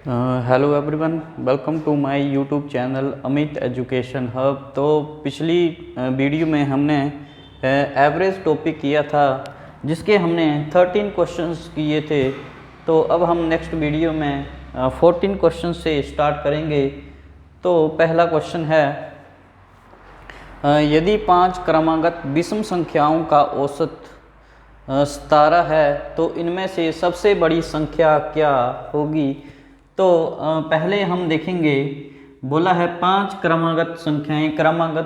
Hello everyone, welcome to my YouTube channel Amit education hub. तो पिछली video में हमने एवरेज टॉपिक किया था, जिसके हमने 13 क्वेश्चंस किए थे। तो अब हम नेक्स्ट वीडियो में 14 क्वेश्चन से स्टार्ट करेंगे। तो पहला क्वेश्चन है, यदि 5 क्रमागत विषम संख्याओं का औसत 17 है तो इनमें से सबसे बड़ी संख्या क्या होगी। तो पहले हम देखेंगे, बोला है 5 क्रमागत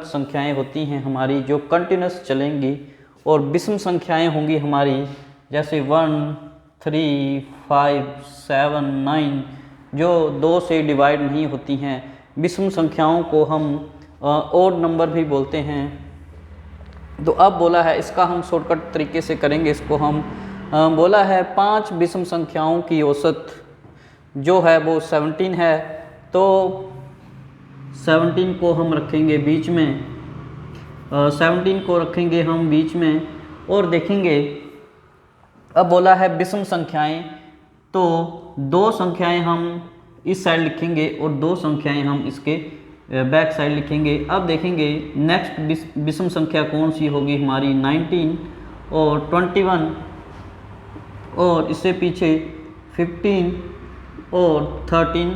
संख्याएं होती हैं हमारी जो कंटिन्यूस चलेंगी, और विषम संख्याएं होंगी हमारी जैसे 1, 3, 5, 7, 9 जो 2 से डिवाइड नहीं होती हैं। विषम संख्याओं को हम ओड नंबर भी बोलते हैं। तो अब बोला है, इसका हम शॉर्टकट तरीके से करेंगे इसको हम। बोला है 5 विषम संख्याओं की औसत जो है वो 17 है। तो 17 को हम रखेंगे बीच में, 17 को रखेंगे हम बीच में और देखेंगे। अब बोला है विषम संख्याएं, तो 2 संख्याएं हम इस साइड लिखेंगे और 2 संख्याएं हम इसके बैक साइड लिखेंगे। अब देखेंगे नेक्स्ट विषम संख्या कौन सी होगी हमारी, 19 और 21, और इससे पीछे 15 और 13।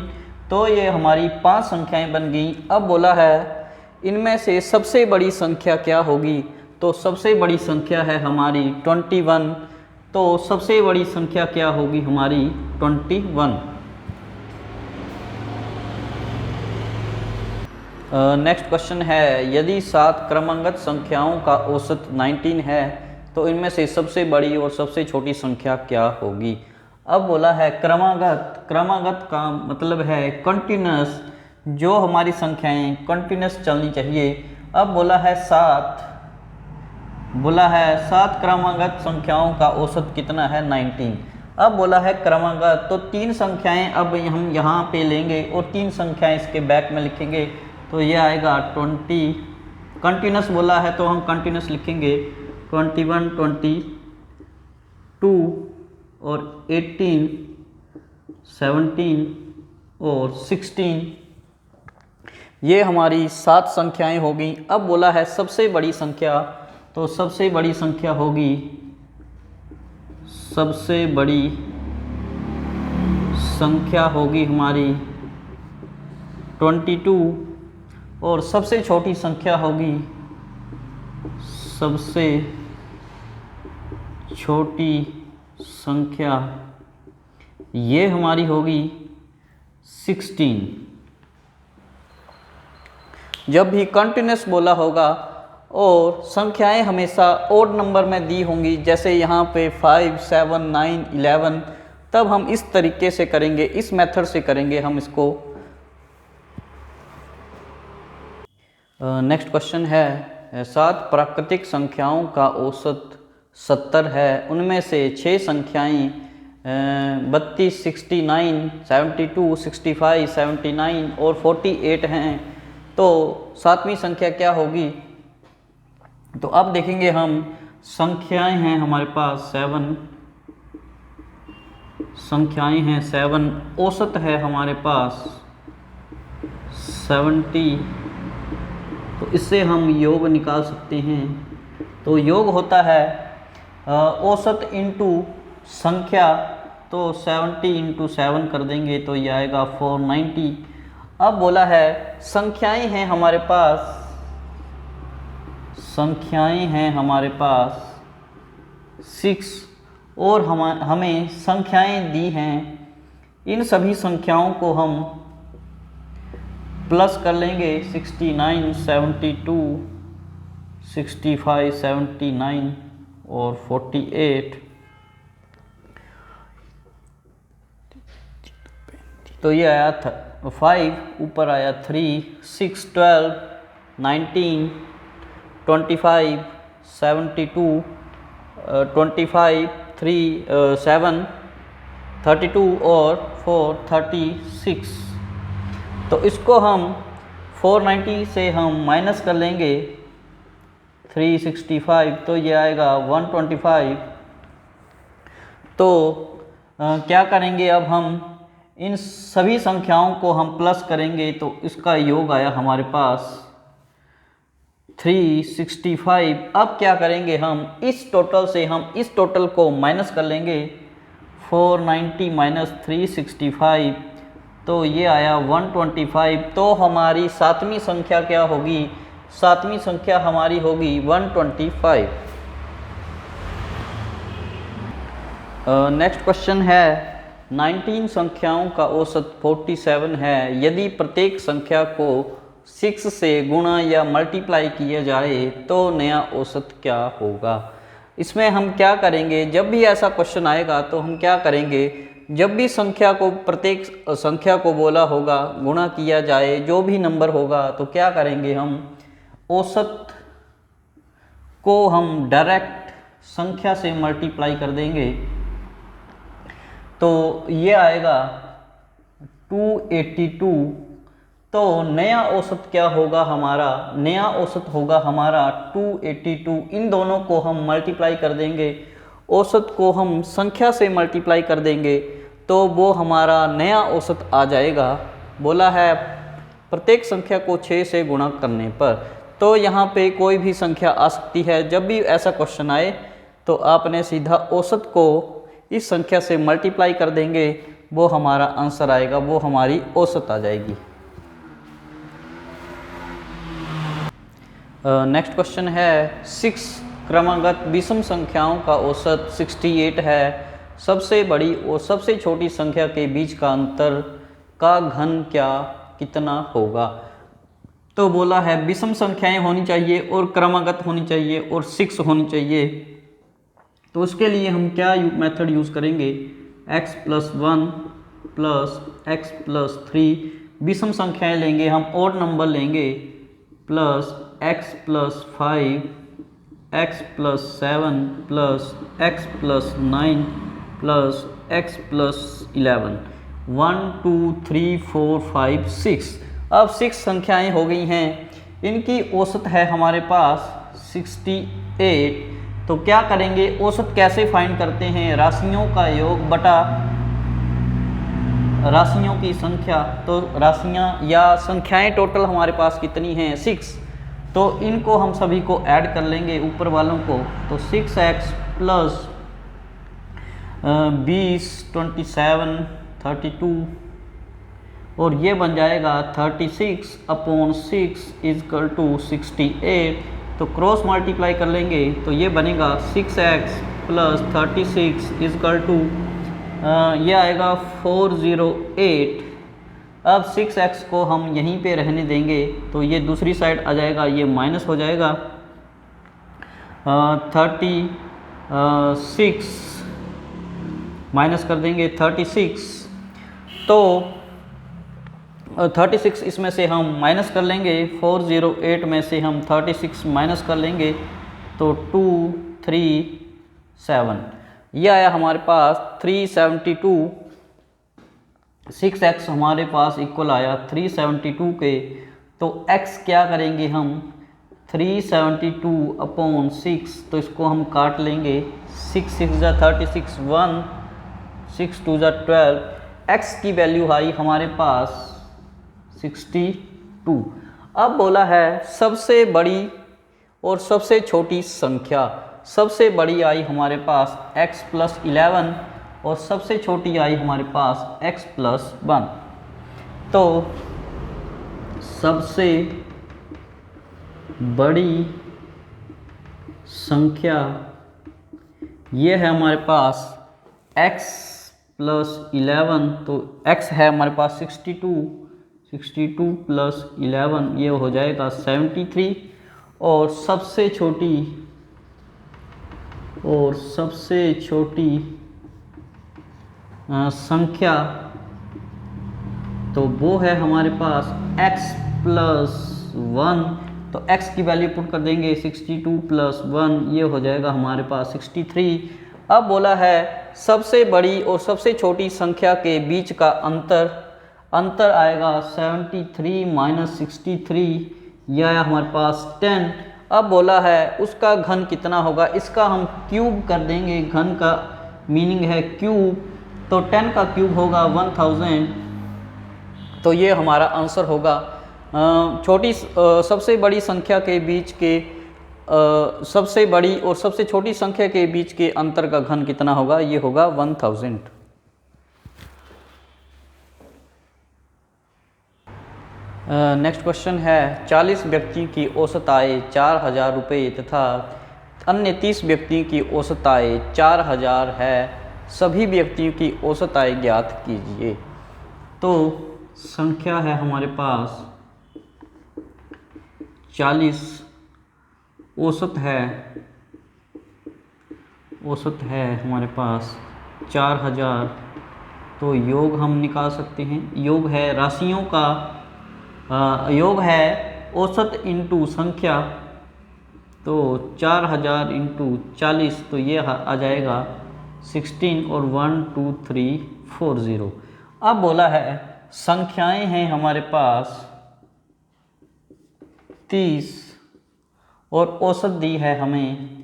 तो ये हमारी 5 संख्याएं बन गई। अब बोला है इनमें से सबसे बड़ी संख्या क्या होगी। तो सबसे बड़ी संख्या है हमारी 21। तो सबसे बड़ी संख्या क्या होगी हमारी 21। नेक्स्ट क्वेश्चन है, यदि 7 क्रमागत संख्याओं का औसत 19 है तो इनमें से सबसे बड़ी और सबसे छोटी संख्या क्या होगी। अब बोला है क्रमागत का मतलब है कंटिन्यूस, जो हमारी संख्याएं कंटिन्यूस चलनी चाहिए। अब बोला है 7 क्रमागत संख्याओं का औसत कितना है, 19। अब बोला है क्रमागत, तो 3 संख्याएं अब हम यहाँ पे लेंगे और 3 संख्याएं इसके बैक में लिखेंगे। तो ये आएगा 20। कंटिन्यूस बोला है तो हम कंटिन्यूस लिखेंगे 21, 22 और 18, 17 और 16। ये हमारी 7 संख्याएं होगी। अब बोला है सबसे बड़ी संख्या, तो सबसे बड़ी संख्या होगी हमारी 22, और सबसे छोटी संख्या होगी ये हमारी होगी 16। जब भी कंटिन्यूस बोला होगा और संख्याएं हमेशा ओड नंबर में दी होंगी, जैसे यहाँ पे 5, 7, 9, 11, तब हम इस तरीके से करेंगे, इस मेथड से करेंगे हम इसको। नेक्स्ट क्वेश्चन है, 7 प्राकृतिक संख्याओं का औसत 70 है, उनमें से 6 संख्याएं 32, 69, 72, 65, 79 और 48 हैं। तो 7वीं संख्या क्या होगी। तो अब देखेंगे हम, संख्याएं हैं हमारे पास 7 संख्याएं हैं 7, औसत है हमारे पास 70। तो इससे हम योग निकाल सकते हैं। तो योग होता है औसत इंटू संख्या, तो 70 इंटू 7 कर देंगे तो ये आएगा 490। अब बोला है संख्याएं हैं हमारे पास 6, और हमें संख्याएं दी हैं। इन सभी संख्याओं को हम प्लस कर लेंगे, 69, 72, 65, 79 और 48। तो ये आया था 5, ऊपर आया 3, 6, 12, 19, 25, 72, 25, 3, 7, 32 और 4, 36। तो इसको हम 490 से हम माइनस कर लेंगे 365, तो ये आएगा 125। तो क्या करेंगे अब हम इन सभी संख्याओं को हम प्लस करेंगे तो इसका योग आया हमारे पास 365। अब क्या करेंगे, हम इस टोटल से हम इस टोटल को माइनस कर लेंगे, 490 माइनस 365 तो ये आया 125। तो हमारी सातवीं संख्या क्या होगी, सातवीं संख्या हमारी होगी 125। नेक्स्ट क्वेश्चन है 19 संख्याओं का औसत 47 है। यदि प्रत्येक संख्या को 6 से गुणा या मल्टीप्लाई किया जाए तो नया औसत क्या होगा। इसमें हम क्या करेंगे, जब भी ऐसा क्वेश्चन आएगा तो हम क्या करेंगे, जब भी संख्या को प्रत्येक संख्या को बोला होगा गुणा किया जाए जो भी नंबर होगा तो क्या करेंगे, हम औसत को हम डायरेक्ट संख्या से मल्टीप्लाई कर देंगे तो ये आएगा 282। तो नया औसत क्या होगा हमारा, नया औसत होगा हमारा 282। इन दोनों को हम मल्टीप्लाई कर देंगे, औसत को हम संख्या से मल्टीप्लाई कर देंगे तो वो हमारा नया औसत आ जाएगा। बोला है प्रत्येक संख्या को 6 से गुणा करने पर, तो यहाँ पे कोई भी संख्या आ सकती है। जब भी ऐसा क्वेश्चन आए तो आपने सीधा औसत को इस संख्या से मल्टीप्लाई कर देंगे, वो हमारा आंसर आएगा, वो हमारी औसत आ जाएगी। नेक्स्ट क्वेश्चन है 6 क्रमागत विषम संख्याओं का औसत 68 है। सबसे बड़ी और सबसे छोटी संख्या के बीच का अंतर का घन क्या कितना होगा। तो बोला है विषम संख्याएं होनी चाहिए और क्रमागत होनी चाहिए और 6 होनी चाहिए। तो उसके लिए हम क्या मेथड यूज़ करेंगे, x + 1 + x + 3 विषम संख्याएं लेंगे, हम ओड नंबर लेंगे, plus x + 5 x + 7 plus x + 9 plus x + 11 1 2 3 4 5 6। अब 6 संख्याएं हो गई हैं, इनकी औसत है हमारे पास 68। तो क्या करेंगे, औसत कैसे फाइंड करते हैं, राशियों का योग बटा राशियों की संख्या। तो राशियां या संख्याएं टोटल हमारे पास कितनी हैं, 6। तो इनको हम सभी को ऐड कर लेंगे ऊपर वालों को, तो 6x + 20 27 32 और ये बन जाएगा 36/6 = 68। तो क्रॉस मल्टीप्लाई कर लेंगे तो ये बनेगा 6x + 36 = ये आएगा 408। अब 6x को हम यहीं पे रहने देंगे तो ये दूसरी साइड आ जाएगा, ये माइनस हो जाएगा 36 माइनस कर देंगे 36। तो 36 इसमें से हम माइनस कर लेंगे, 408 में से हम 36 माइनस कर लेंगे तो 237। ये आया हमारे पास 372। 6x हमारे पास इक्वल आया 372 के। तो x क्या करेंगे हम, 372/6 तो इसको हम काट लेंगे, 6 6 = 36 1 6 2 = 12। x की वैल्यू आई हमारे पास 62। अब बोला है सबसे बड़ी और सबसे छोटी संख्या। सबसे बड़ी आई हमारे पास x + 11 और सबसे छोटी आई हमारे पास x + 1। तो सबसे बड़ी संख्या ये है हमारे पास x + 11। तो x है हमारे पास 62 + 11 ये हो जाएगा 73। और सबसे छोटी संख्या तो वो है हमारे पास x + 1। तो x की वैल्यू पुट कर देंगे, 62 + 1 ये हो जाएगा हमारे पास 63। अब बोला है सबसे बड़ी और सबसे छोटी संख्या के बीच का अंतर आएगा 73 - 63 यह आया हमारे पास 10। अब बोला है उसका घन कितना होगा, इसका हम क्यूब कर देंगे, घन का मीनिंग है क्यूब। तो 10 का क्यूब होगा 1000। तो ये हमारा आंसर होगा। सबसे बड़ी संख्या के बीच के सबसे बड़ी और सबसे छोटी संख्या के बीच के अंतर का घन कितना होगा? ये होगा 1000। नेक्स्ट क्वेश्चन है 40 व्यक्ति की औसत आय 4000 रुपये तथा अन्य 30 व्यक्तियों की औसत आय 4000 है। सभी व्यक्तियों की औसत आय ज्ञात कीजिए। तो संख्या है हमारे पास 40, औसत है हमारे पास 4000। तो योग हम निकाल सकते हैं। योग है राशियों का योग है औसत इंटू संख्या। तो 4000 इंटू 40, तो ये आ जाएगा 16 और 1 2 3 4 0। अब बोला है संख्याएं हैं हमारे पास 30 और औसत दी है हमें,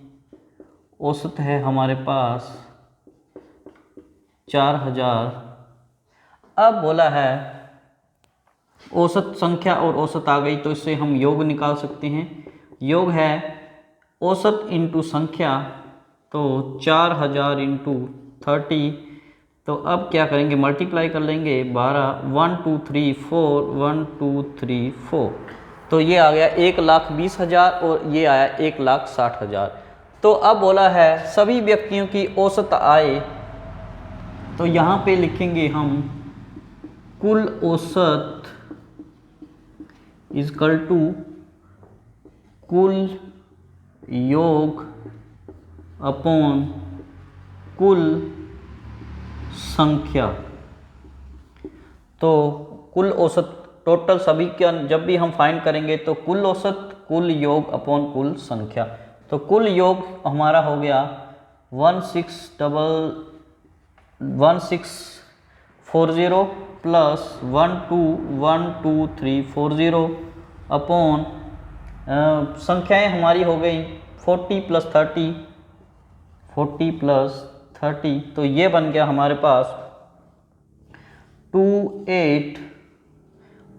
औसत है हमारे पास 4000। अब बोला है औसत संख्या और औसत आ गई, तो इससे हम योग निकाल सकते हैं। योग है औसत इंटू संख्या, तो 4000 इंटू 30। तो अब क्या करेंगे? मल्टीप्लाई कर लेंगे 12, 1 2 3 4, 1 2 3 4। तो ये आ गया 1,20,000 और ये आया 1,60,000। तो अब बोला है सभी व्यक्तियों की औसत आय। तो यहाँ पे लिखेंगे हम कुल औसत इजकल टू कुल योग अपॉन कुल संख्या। तो कुल औसत टोटल सभी का जब भी हम फाइंड करेंगे तो कुल औसत कुल योग अपॉन कुल संख्या। तो कुल योग हमारा हो गया 1640 प्लस 12122340 अपॉन संख्याएं हमारी हो गई 40 प्लस 30। तो ये बन गया हमारे पास 28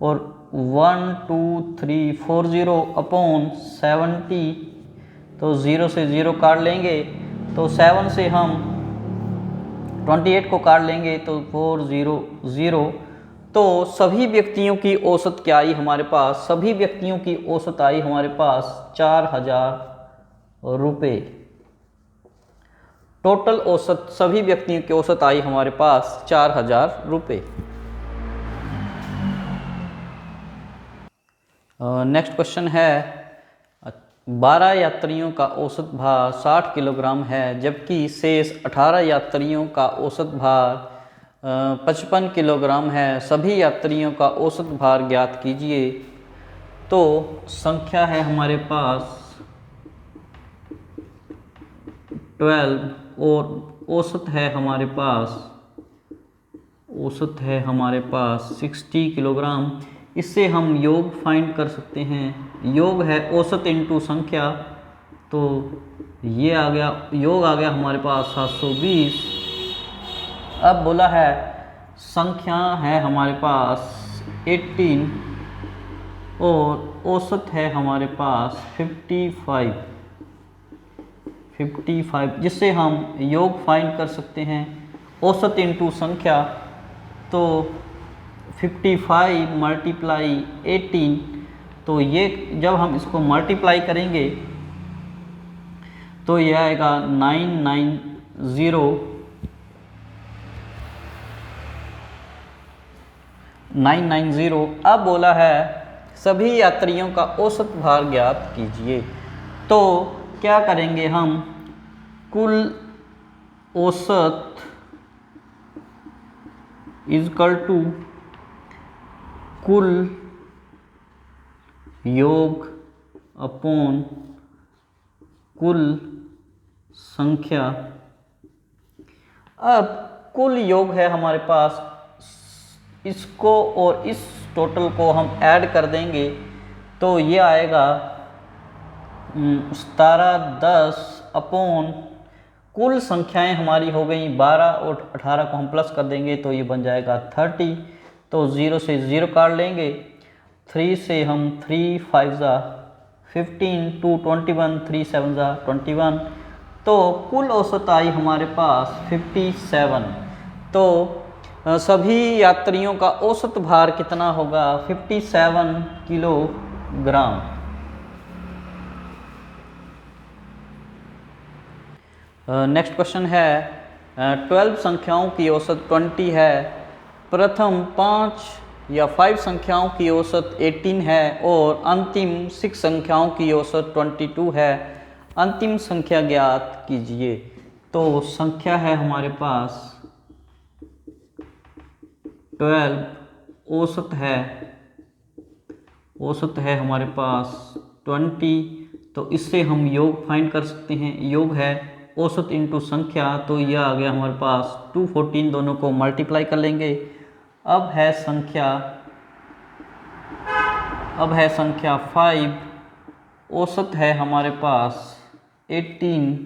और 12340 अपॉन 70। तो 0 से 0 काट लेंगे, तो 7 से हम 28 को काट लेंगे तो 400। तो सभी व्यक्तियों की औसत क्या आई हमारे पास? सभी व्यक्तियों की औसत आई हमारे पास 4000 रुपये। टोटल औसत सभी व्यक्तियों की औसत आई हमारे पास 4000 रुपये। नेक्स्ट क्वेश्चन है 12 यात्रियों का औसत भार 60 किलोग्राम है, जबकि शेष 18 यात्रियों का औसत भार 55 किलोग्राम है। सभी यात्रियों का औसत भार ज्ञात कीजिए। तो संख्या है हमारे पास 12 और औसत है हमारे पास 60 किलोग्राम। इससे हम योग फाइंड कर सकते हैं। योग है औसत इंटू संख्या। तो ये आ गया, योग आ गया हमारे पास 720। अब बोला है संख्या है हमारे पास 18 और औसत है हमारे पास 55, जिससे हम योग फाइंड कर सकते हैं औसत इंटू संख्या। तो 55 मल्टीप्लाई 18, तो ये जब हम इसको मल्टीप्लाई करेंगे तो ये आएगा 990। अब बोला है सभी यात्रियों का औसत भार ज्ञात कीजिए। तो क्या करेंगे हम? कुल औसत इजकल टू कुल योग अपॉन कुल संख्या। अब कुल योग है हमारे पास, इसको और इस टोटल को हम ऐड कर देंगे तो ये आएगा 1710 अपॉन कुल संख्याएं हमारी हो गई 12 और 18 को हम प्लस कर देंगे तो ये बन जाएगा 30। तो 0 से 0 काट लेंगे, 3 से हम 3 5 ज़ा 15, 2 21, 3 7 ज़ा 21। तो कुल औसत आई हमारे पास 57। तो सभी यात्रियों का औसत भार कितना होगा? 57 किलोग्राम। नेक्स्ट क्वेश्चन है 12 संख्याओं की औसत 20 है, प्रथम 5 या 5 संख्याओं की औसत 18 है और अंतिम 6 संख्याओं की औसत 22 है। अंतिम संख्या ज्ञात कीजिए। तो संख्या है हमारे पास 12, औसत है हमारे पास 20। तो इससे हम योग फाइंड कर सकते हैं। योग है औसत इंटू संख्या, तो यह आ गया हमारे पास 214। दोनों को मल्टीप्लाई कर लेंगे। अब है संख्या 5, औसत है हमारे पास 18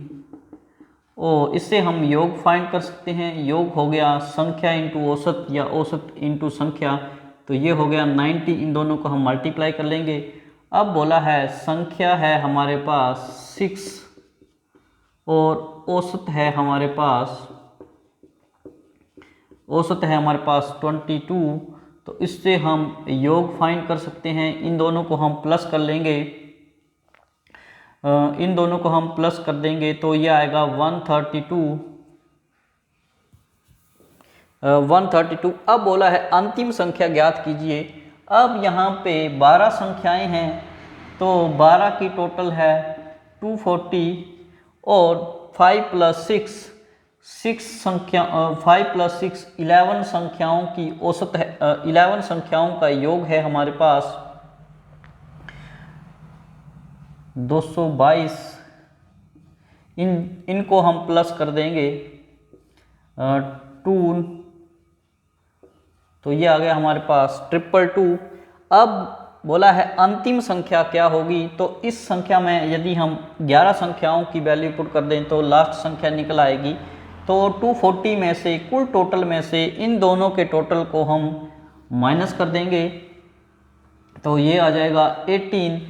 और इससे हम योग फाइंड कर सकते हैं। योग हो गया संख्या इंटू औसत या औसत इंटू संख्या, तो ये हो गया 90। इन दोनों को हम मल्टीप्लाई कर लेंगे। अब बोला है संख्या है हमारे पास 6 और औसत है हमारे पास 22। तो इससे हम योग फाइंड कर सकते हैं। इन दोनों को हम प्लस कर लेंगे, कर देंगे तो ये आएगा 132। अब बोला है अंतिम संख्या ज्ञात कीजिए। अब यहाँ पे 12 संख्याएं हैं, तो 12 की टोटल है 240 और 5 + 6 11 संख्याओं की औसत है। 11 संख्याओं का योग है हमारे पास 222। इनको हम प्लस कर देंगे 2, तो ये आ गया हमारे पास 222। अब बोला है अंतिम संख्या क्या होगी। तो इस संख्या में यदि हम 11 संख्याओं की वैल्यू पुट कर दें तो लास्ट संख्या निकल आएगी। तो 240 में से, कुल टोटल में से इन दोनों के टोटल को हम माइनस कर देंगे, तो ये आ जाएगा 18।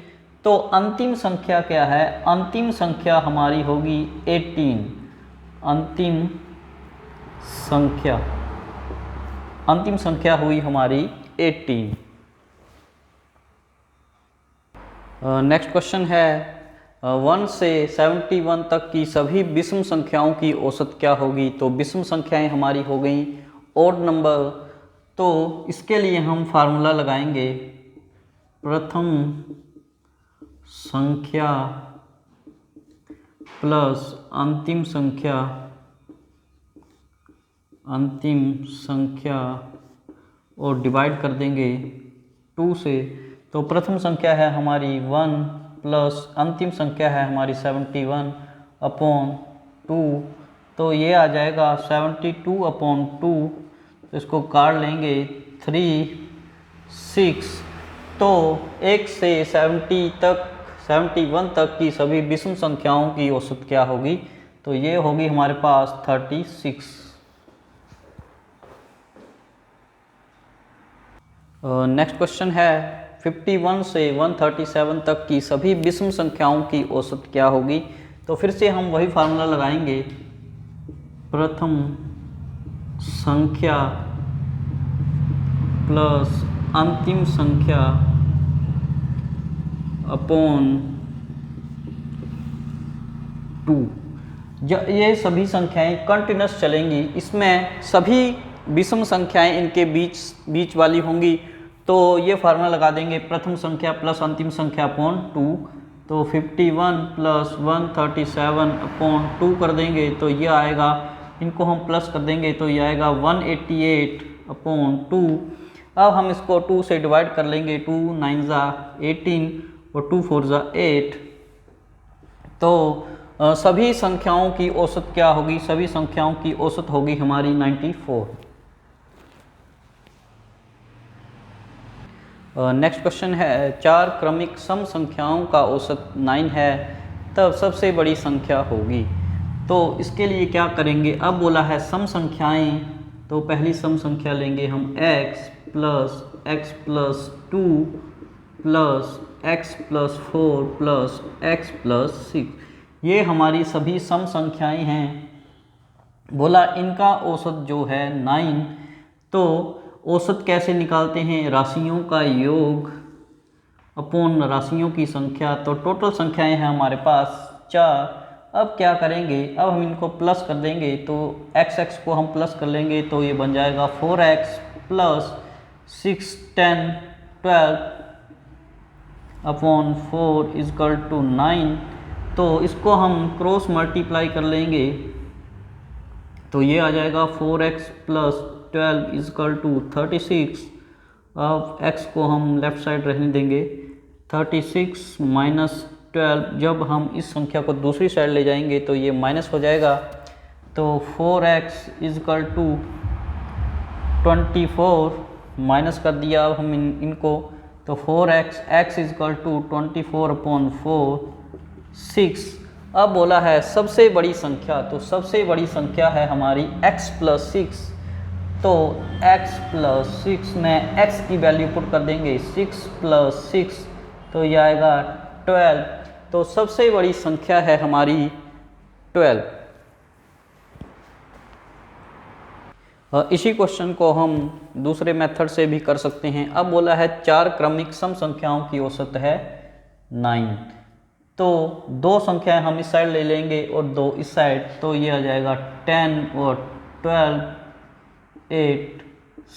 तो अंतिम संख्या क्या है? अंतिम संख्या हमारी होगी 18। अंतिम संख्या हुई हमारी 18। नेक्स्ट क्वेश्चन है 1 से 71 तक की सभी विषम संख्याओं की औसत क्या होगी। तो विषम संख्याएं हमारी हो गई ओड नंबर। तो इसके लिए हम फार्मूला लगाएंगे, प्रथम संख्या प्लस अंतिम संख्या और डिवाइड कर देंगे 2 से। तो प्रथम संख्या है हमारी 1 प्लस अंतिम संख्या है हमारी 71/2। तो ये आ जाएगा 72/2। तो इसको काट लेंगे 3 6। तो 1 से 71 तक की सभी विषम संख्याओं की औसत क्या होगी। तो ये होगी हमारे पास 36। नेक्स्ट क्वेश्चन है 51 से 137 तक की सभी विषम संख्याओं की औसत क्या होगी। तो फिर से हम वही फार्मूला लगाएंगे, प्रथम संख्या प्लस अंतिम संख्या अपॉन 2। ये सभी संख्याएं कंटिन्यूस चलेंगी। इसमें सभी विषम संख्याएं इनके बीच वाली होंगी। तो ये फार्मूला लगा देंगे, प्रथम संख्या प्लस अंतिम संख्या अपॉन 2। तो 51 प्लस 137/2 कर देंगे तो ये आएगा, इनको हम प्लस कर देंगे तो ये आएगा 188/2। अब हम इसको 2 से डिवाइड कर लेंगे, 2 9 ज़ा 18 और 2 4 ज़ा 8। तो सभी संख्याओं की औसत क्या होगी। सभी संख्याओं की औसत होगी हमारी 94। नेक्स्ट क्वेश्चन है 4 क्रमिक सम संख्याओं का औसत 9 है, तब सबसे बड़ी संख्या होगी। तो इसके लिए क्या करेंगे, अब बोला है सम संख्याएं, तो पहली सम संख्या लेंगे हम x plus 2 plus x plus 4 plus x plus 6, ये हमारी सभी सम संख्याएं हैं। बोला इनका औसत जो है 9, तो औसत कैसे निकालते हैं, राशियों का योग अपॉन राशियों की संख्या। तो टोटल संख्याएं हैं हमारे पास 4। अब क्या करेंगे, अब हम इनको प्लस कर देंगे, तो x को हम प्लस कर लेंगे, तो ये बन जाएगा 4x plus 6 10 12 upon 4 is equal to 9। तो इसको हम क्रॉस मल्टीप्लाई कर लेंगे, तो ये आ जाएगा 4x प्लस 12 इजकल टू 36। अब x को हम लेफ्ट साइड रहने देंगे, 36 माइनस 12, जब हम इस संख्या को दूसरी साइड ले जाएंगे तो ये माइनस हो जाएगा, तो 4x इजकल टू 24 माइनस कर दिया अब हम इनको, तो 4x इजकल टू 24 अपॉन 4 6। अब बोला है सबसे बड़ी संख्या, तो सबसे बड़ी संख्या है हमारी x प्लस 6, तो x प्लस 6 में x की वैल्यू पुट कर देंगे, 6 प्लस 6 तो ये आएगा 12। तो सबसे बड़ी संख्या है हमारी 12। इसी क्वेश्चन को हम दूसरे मेथड से भी कर सकते हैं। अब बोला है 4 क्रमिक सम संख्याओं की औसत है 9, तो 2 संख्याएं हम इस साइड ले लेंगे और 2 इस साइड, तो ये आ जाएगा 10 और 12 8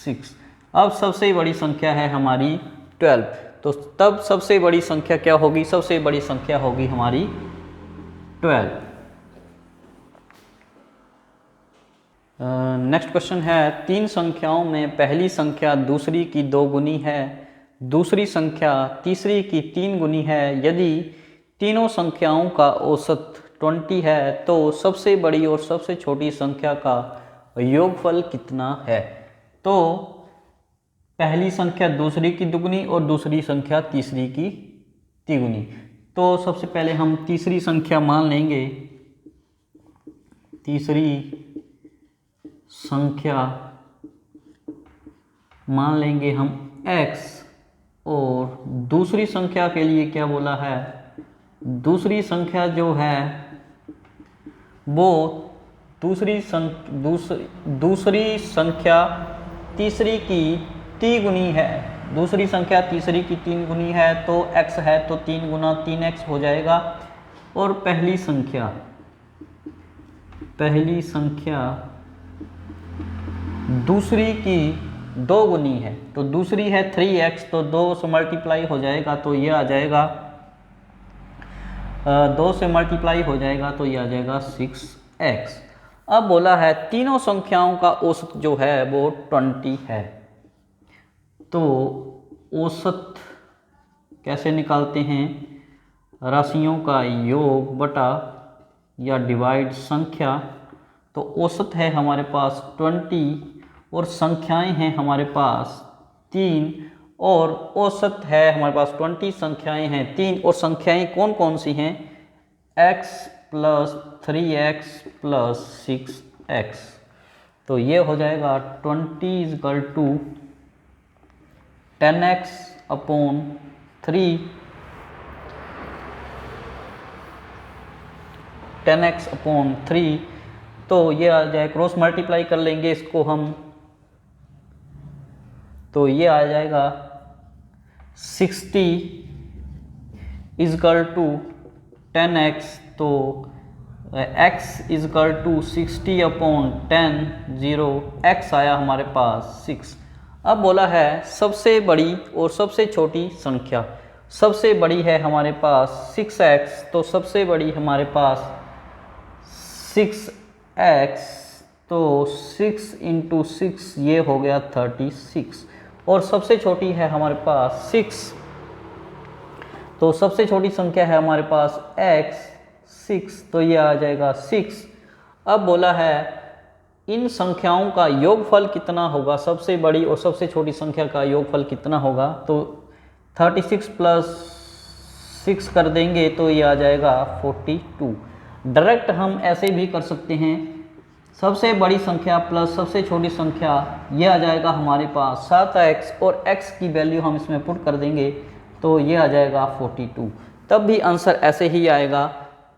6। अब सबसे बड़ी संख्या है हमारी 12, तो तब सबसे बड़ी संख्या क्या होगी, सबसे बड़ी संख्या होगी हमारी 12। नेक्स्ट क्वेश्चन है 3 संख्याओं में पहली संख्या दूसरी की 2 गुनी है, दूसरी संख्या तीसरी की 3 गुनी है, यदि तीनों संख्याओं का औसत 20 है तो सबसे बड़ी और सबसे छोटी संख्या का योगफल कितना है। तो पहली संख्या दूसरी की दुगुनी और दूसरी संख्या तीसरी की तिगुनी, तो सबसे पहले हम तीसरी संख्या मान लेंगे, तीसरी संख्या मान लेंगे हम x, और दूसरी संख्या के लिए क्या बोला है, दूसरी संख्या जो है वो दूसरी संख्या तीसरी की 3 गुनी है, दूसरी संख्या तीसरी की 3 गुनी है, तो x है तो 3 गुना 3x हो जाएगा। और पहली संख्या दूसरी की 2 गुनी है, तो दूसरी है 3x, तो 2 से मल्टीप्लाई हो जाएगा, तो ये आ जाएगा 2 से मल्टीप्लाई हो जाएगा, तो ये आ जाएगा 6x। अब बोला है तीनों संख्याओं का औसत जो है वो 20 है, तो औसत कैसे निकालते हैं, राशियों का योग बटा या डिवाइड संख्या। तो औसत है हमारे पास 20 और संख्याएं हैं हमारे पास 3, और औसत है हमारे पास 20, संख्याएं हैं 3, और संख्याएं कौन कौन सी हैं, x plus 3x plus 6x। तो ये हो जाएगा 20 is equal to 10x upon 3, 10x upon 3, तो ये आ जाए क्रॉस मल्टीप्लाई कर लेंगे इसको हम, तो ये आ जाएगा 60 इजकल टू 10x, तो x is equal to 60 upon 10 0, x आया हमारे पास 6। अब बोला है सबसे बड़ी और सबसे छोटी संख्या, सबसे बड़ी है हमारे पास 6x, तो सबसे बड़ी हमारे पास 6x, तो 6 इंटू 6 ये हो गया 36, और सबसे छोटी है हमारे पास 6, तो सबसे छोटी संख्या है हमारे पास x 6, तो ये आ जाएगा 6। अब बोला है इन संख्याओं का योगफल कितना होगा, सबसे बड़ी और सबसे छोटी संख्या का योगफल कितना होगा, तो 36 प्लस 6 कर देंगे तो ये आ जाएगा 42। डायरेक्ट हम ऐसे भी कर सकते हैं, सबसे बड़ी संख्या प्लस सबसे छोटी संख्या, ये आ जाएगा हमारे पास 7x और x की वैल्यू हम इसमें पुट कर देंगे तो ये आ जाएगा 42। तब भी आंसर ऐसे ही आएगा।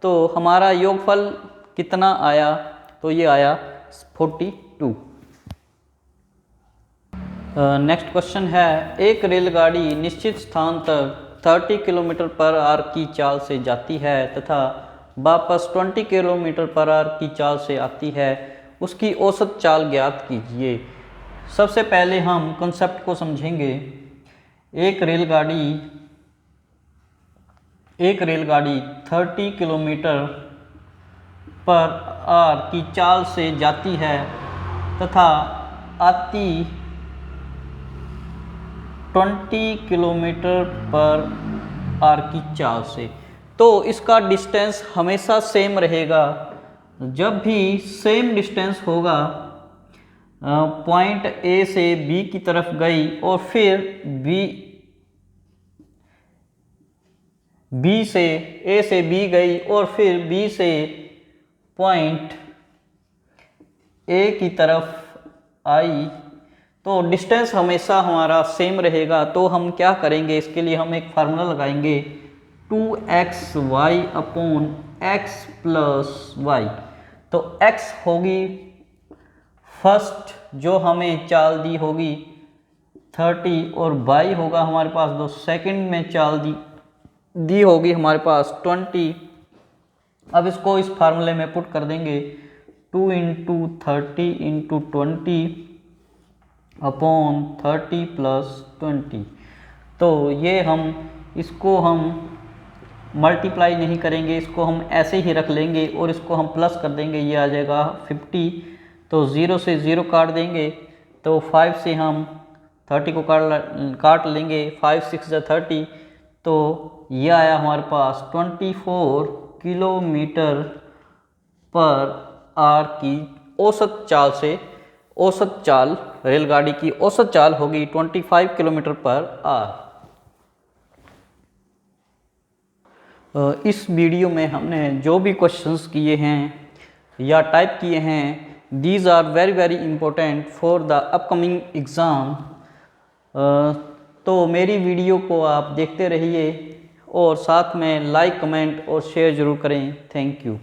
तो हमारा योगफल कितना आया, तो ये आया 42। नेक्स्ट क्वेश्चन है, एक रेलगाड़ी निश्चित स्थान तक 30 किलोमीटर पर आवर की चाल से जाती है तथा वापस 20 किलोमीटर पर आवर की चाल से आती है, उसकी औसत चाल ज्ञात कीजिए। सबसे पहले हम कंसेप्ट को समझेंगे। एक रेलगाड़ी 30 किलोमीटर पर आवर की चाल से जाती है तथा आती 20 किलोमीटर पर आवर की चाल से, तो इसका डिस्टेंस हमेशा सेम रहेगा। जब भी सेम डिस्टेंस होगा, पॉइंट ए से बी की तरफ गई और फिर बी से ए से बी गई और फिर बी से पॉइंट ए की तरफ आई, तो डिस्टेंस हमेशा हमारा सेम रहेगा। तो हम क्या करेंगे, इसके लिए हम एक फार्मूला लगाएंगे 2xy upon x plus y. तो x होगी फर्स्ट जो हमें चाल दी होगी 30 और y होगा हमारे पास जो सेकंड में चाल दी होगी हमारे पास 20। अब इसको इस फार्मूले में पुट कर देंगे 2 इंटू 30 इंटू 20 अपॉन 30 प्लस 20। तो ये इसको हम मल्टीप्लाई नहीं करेंगे, इसको हम ऐसे ही रख लेंगे और इसको हम प्लस कर देंगे, ये आ जाएगा 50। तो 0 से 0 काट देंगे, तो 5 से हम 30 को काट लेंगे, 5 6 जा 30, तो ये आया हमारे पास 24 किलोमीटर पर आवर की औसत चाल से, औसत चाल रेलगाड़ी की औसत चाल होगी 25 किलोमीटर पर आवर। इस वीडियो में हमने जो भी क्वेश्चंस किए हैं या टाइप किए हैं, these are very very important for the upcoming exam. तो मेरी वीडियो को आप देखते रहिए और साथ में लाइक कमेंट और शेयर ज़रूर करें। Thank you.